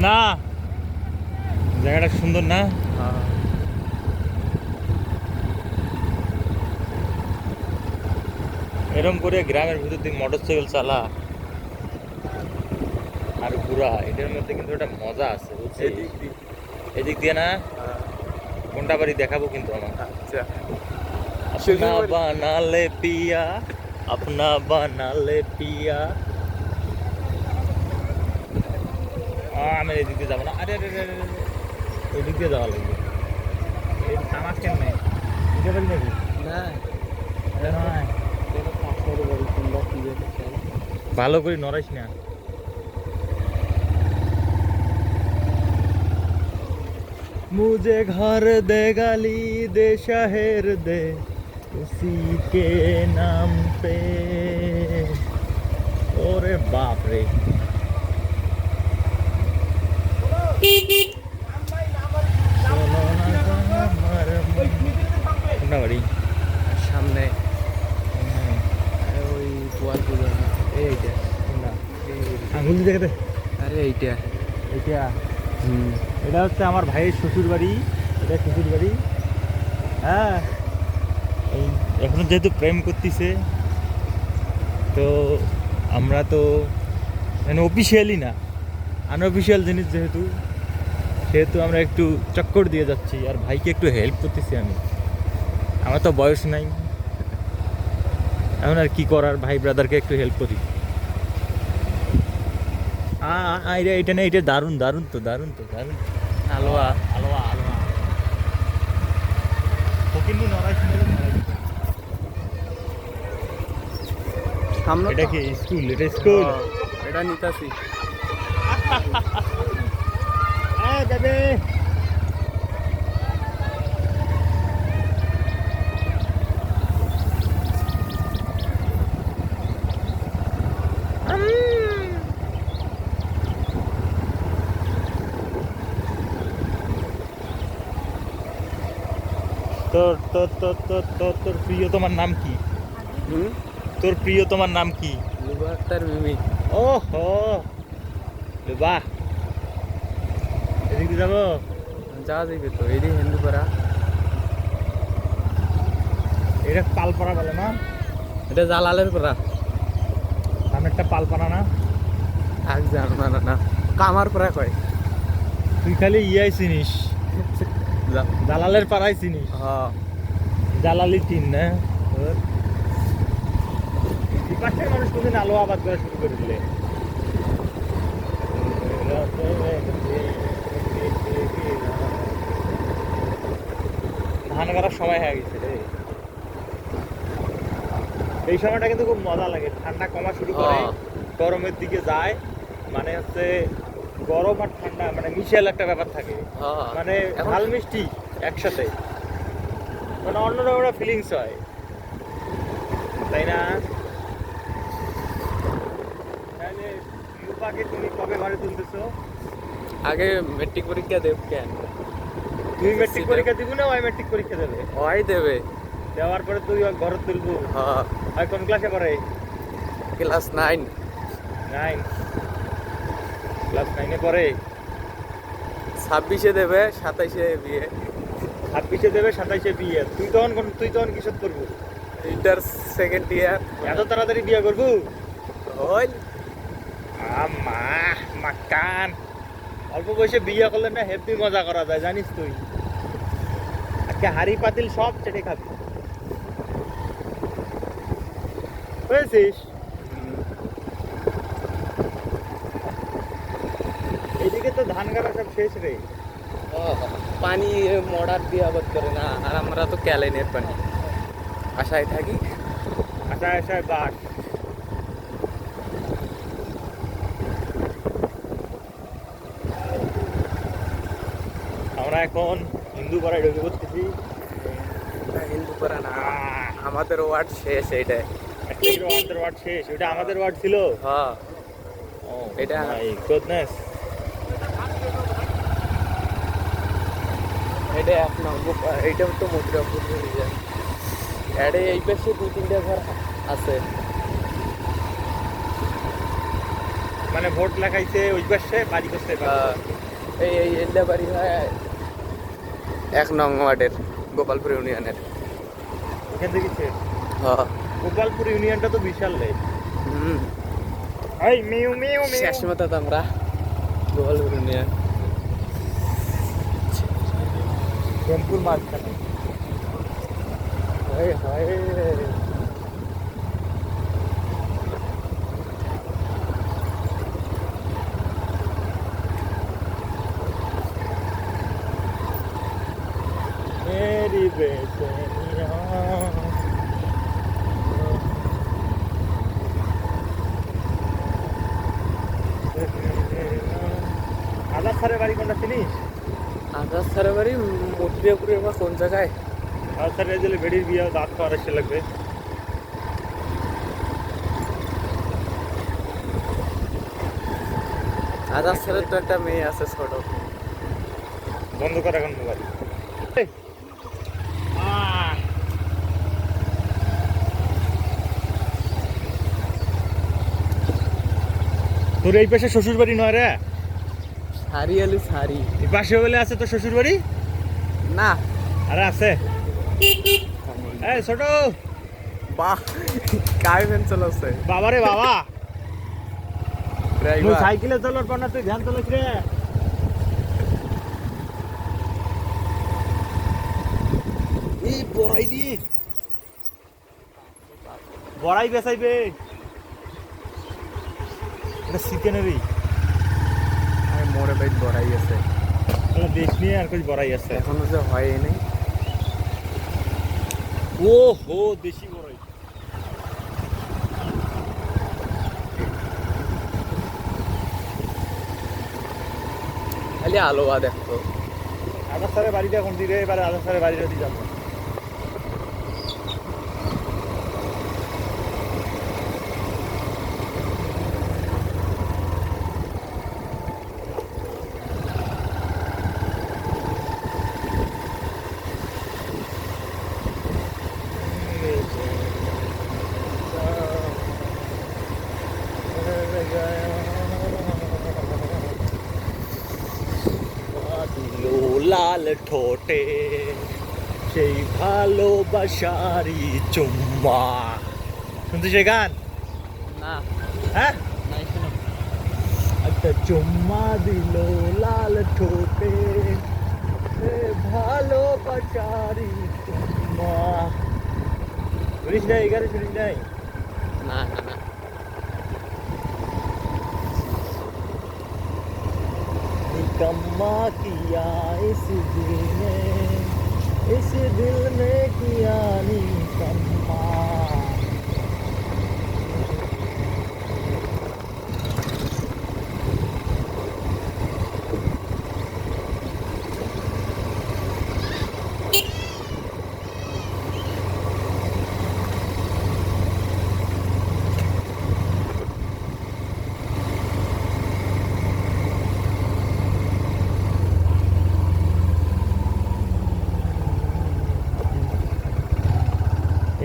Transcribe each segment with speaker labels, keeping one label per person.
Speaker 1: না, জায়গাটা সুন্দর না? এরকম করে গ্রামের ভিতর দিকে মোটরসাইকেল চালা আর ঘোরা, এটার মধ্যে কিন্তু একটা মজা আছে, বুঝছিস? এদিক দিয়ে না? কোনটা বাড়ি দেখাবো কিন্তু আমার।
Speaker 2: আচ্ছা,
Speaker 1: अपना बना ले पिया, अपना बना ले पिया। আমি এদিক দিয়ে যাবো না, আরে আরে আরে আরে, ওই দিক দিয়ে যাওয়া লাগবে। এই তামাক কেন নেই দিতে পারি নাকি?
Speaker 2: না
Speaker 1: এটা নয়, ভালো করে নড়াইস না। मुझे घर दे गली दे शहर दे उसी के नाम पे। ओरे बाप रे, কোনটা বাড়ি?
Speaker 2: সামনে ওই গোয়ালপুর, এইটা
Speaker 1: কোনটা? আঙুল দিয়ে দেখে।
Speaker 2: আরে এইটা
Speaker 1: এটা এটা হচ্ছে আমার ভাইয়ের শ্বশুর বাড়ি, এটা শ্বশুর বাড়ি। হ্যাঁ, এই এখনো যেহেতু প্রেম করতেছে, তো আমরা তো মানে অফিসিয়ালি না, আনঅফিসিয়াল জিনিস যেহেতু, সেহেতু আমরা একটু চক্কর দিয়ে যাচ্ছি আর ভাইকে একটু হেল্প করতেছি আমি। আমার তো বয়স নাই, এখন আর কি করার, ভাই ব্রাদারকে একটু হেল্প করি। এটা না, এটা দারুণ দারুণ তো, দারুণ তো, দারুণ।
Speaker 2: আলোয়া
Speaker 1: আলোয়া আলোয়া কিন্তু নড়াই শুনলে
Speaker 2: সামনে
Speaker 1: এটা কি স্কুল? এটা স্কুল?
Speaker 2: এটা নিতাছি।
Speaker 1: হ্যাঁ যাবে। তোর তোর তোর তোর তোর তোর প্রিয় তোমার নাম কি? তোর প্রিয় তোমার নাম কি?
Speaker 2: লুবা আক্তার মিমি।
Speaker 1: ওহো, বাহ, এদিকে যাবো।
Speaker 2: যা যাইবে তো, এদি হিন্দুপাড়া।
Speaker 1: এটা পালপাড়া বলে না?
Speaker 2: এটা জালালের পাড়া।
Speaker 1: সামনেরটা পালপাড়া না?
Speaker 2: আগ জানো না, না কামার পাড়া কয়।
Speaker 1: তুই খালি ইয়াই চিনিস, জালালের পাড়াই চিনিস।
Speaker 2: হ্যাঁ,
Speaker 1: জালালি টিন না তোর? এই পাশের মানুষ কোনদিন আলো আবাদ করা শুরু করে দিলে। ধান কাটার সময় হয়ে গেছে রে। এই সময়টা কিন্তু খুব মজা লাগে, ঠান্ডা কমা শুরু করে, গরমের দিকে যায়, মানে হচ্ছে গরম আর ঠান্ডা মানে মিশেল একটা ব্যাপার থাকে, মানে ঝাল মিষ্টি একসাথে, মানে অন্যরকম একটা ফিলিংস হয়, তাই না? তাহলে রূপাকে তুমি কবে ঘরে তুলতেছো?
Speaker 2: আগে মেট্রিক পরীক্ষা দেব কেন?
Speaker 1: তুই মেট্রিক পরীক্ষা দিবি না ওই মেট্রিক পরীক্ষা দেবে?
Speaker 2: ওই দেবে।
Speaker 1: দেওয়ার পরে তুই ঘরে তুলবো?
Speaker 2: হ্যাঁ।
Speaker 1: আর কোন ক্লাসে পড়ে?
Speaker 2: ক্লাস 9।
Speaker 1: 9? ক্লাস 9-এ পড়ে?
Speaker 2: 26-এ দেবে, 27-এ বিয়ে।
Speaker 1: 26-এ দেবে, 27-এ বিয়ে। তুই তখন কিসব করবো?
Speaker 2: Inter second year.
Speaker 1: এত তাড়াতাড়ি বিয়ে করবো?
Speaker 2: ওই
Speaker 1: মা মাকান, অল্প বয়সে বিয়ে করলে না হেব্বি মজা করা যায়, জানিস তুই? আজকে হাড়ি পাতিল সব চেটে খাবি, বুঝেছিস? এদিকে তো ধান কাটা সব শেষ রে।
Speaker 2: পানি মডার দিয়ে আবাদ করে না, আর আমরা তো ক্যালেনের পানি আশায় থাকি।
Speaker 1: আশায় আশায় বাস। আমরা এখন হিন্দু পাড়ায় ঢুকে পড়তেছি।
Speaker 2: হিন্দুপাড়া না, আমাদের ওয়ার্ড শেষ। এইটাই
Speaker 1: আমাদের ওয়ার্ড শেষ? ওটা আমাদের ওয়ার্ড ছিল?
Speaker 2: হ্যাঁ,
Speaker 1: এটা গুডনেস।
Speaker 2: এটা 1 নম্বর, এইটা তো মথুরাপুর যায়। এডে এই পাশে 2-3টা ঘর আছে।
Speaker 1: মানে ভোট লাগাইছে ওই পাশে বাড়ি করতে
Speaker 2: এই এল্লা বাড়ি হয় 1 নং ওয়ার্ডের গোপালপুর ইউনিয়নের।
Speaker 1: এখান থেকে
Speaker 2: হ্যাঁ
Speaker 1: গোপালপুর ইউনিয়নটা তো বিশাল রে।
Speaker 2: হুম
Speaker 1: এই মিউ মিউ মিউ
Speaker 2: শেষ মতো তো আমরা গোপালপুর ইউনিয়ন
Speaker 1: টেম্পুর মাঝখানে। হায় হায় मेरी बेचैनियाँ। আদার স্যারের বাড়ি কোনটা চিনিস?
Speaker 2: আকাশ স্যারের বাড়ি মথুরিয়াপুরের বা কোন জায়গায়?
Speaker 1: আদার স্যারের দিলে বেডির বিয়ে দাঁত খাওয়ার এসে লাগবে।
Speaker 2: আকাশ স্যারের তো একটা মেয়ে আছে ছোট।
Speaker 1: বন্ধ কর এখন মোবাইল। তোর এই পাশে শ্বশুর বাড়ি নয় রে?
Speaker 2: সারি আলু সারি
Speaker 1: এই পাশে বলে আছে তোর শ্বশুর বাড়ি?
Speaker 2: না
Speaker 1: আরে আছে। এই ছোট
Speaker 2: বাহ কার ভ্যান চালাচ্ছে
Speaker 1: বাবা রে বাবা, তুই
Speaker 2: ড্রাইভার।
Speaker 1: সাইকেলে চলার পর না তুই ধ্যান চালাস রে। এই বড়াই দিয়ে বড়াই বেচাইবে, এটা চিকেনেরই।
Speaker 2: আরে মোরে বাইক বড়াই আছে
Speaker 1: দেশ নিয়ে আর কিছু বড়াই আছে
Speaker 2: এখনো যে হয় নাই।
Speaker 1: ও হো দেশি বড়াই।
Speaker 2: খালি আলোয়া দেখতো।
Speaker 1: আদার স্যারের বাড়িটা এখন দিকে এবারে আদার স্যারের বাড়িটা দিয়ে যাবো। লাল ঠোঁটে সেই ভালোবাসারি চুম্মা। শুনতে সেই গান?
Speaker 2: না
Speaker 1: হ্যাঁ,
Speaker 2: নাই শুনো।
Speaker 1: একটা চুম্মা দিল লাল ঠোঁটে ভালোবাসারি চুম্মা। শুনিস নাই এই গানে? শুনিস নাই?
Speaker 2: না না না
Speaker 1: निकम्मा किया इस दिल में किया निकम्मा।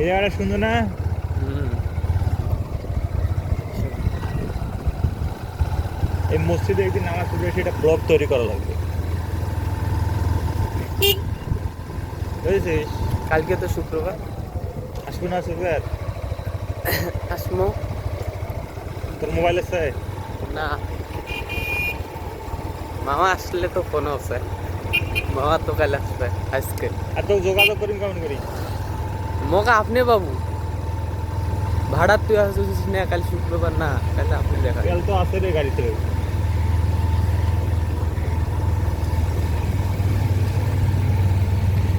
Speaker 1: এই জায়গাটা সুন্দর না? এই মসজিদে একদিন নামাজ পড়বে, সেটা ব্লগ তৈরি করা লাগবে, বুঝেছিস?
Speaker 2: কালকে তো শুক্রবার।
Speaker 1: আসবো না শুক্রবার?
Speaker 2: আসমো
Speaker 1: তোর মোবাইল আছে?
Speaker 2: না মামা আসলে তো ফোন আছে। মামা তো কাল আসবে আজকে।
Speaker 1: আর তো যোগাযোগ করিম কেমন করি?
Speaker 2: মকা আপনি বাবু ভাড়া তুই আসছিস না কাল শুক্রবার? না কাল আপনি দেখা
Speaker 1: তেল তো আছে রে গাড়িতে।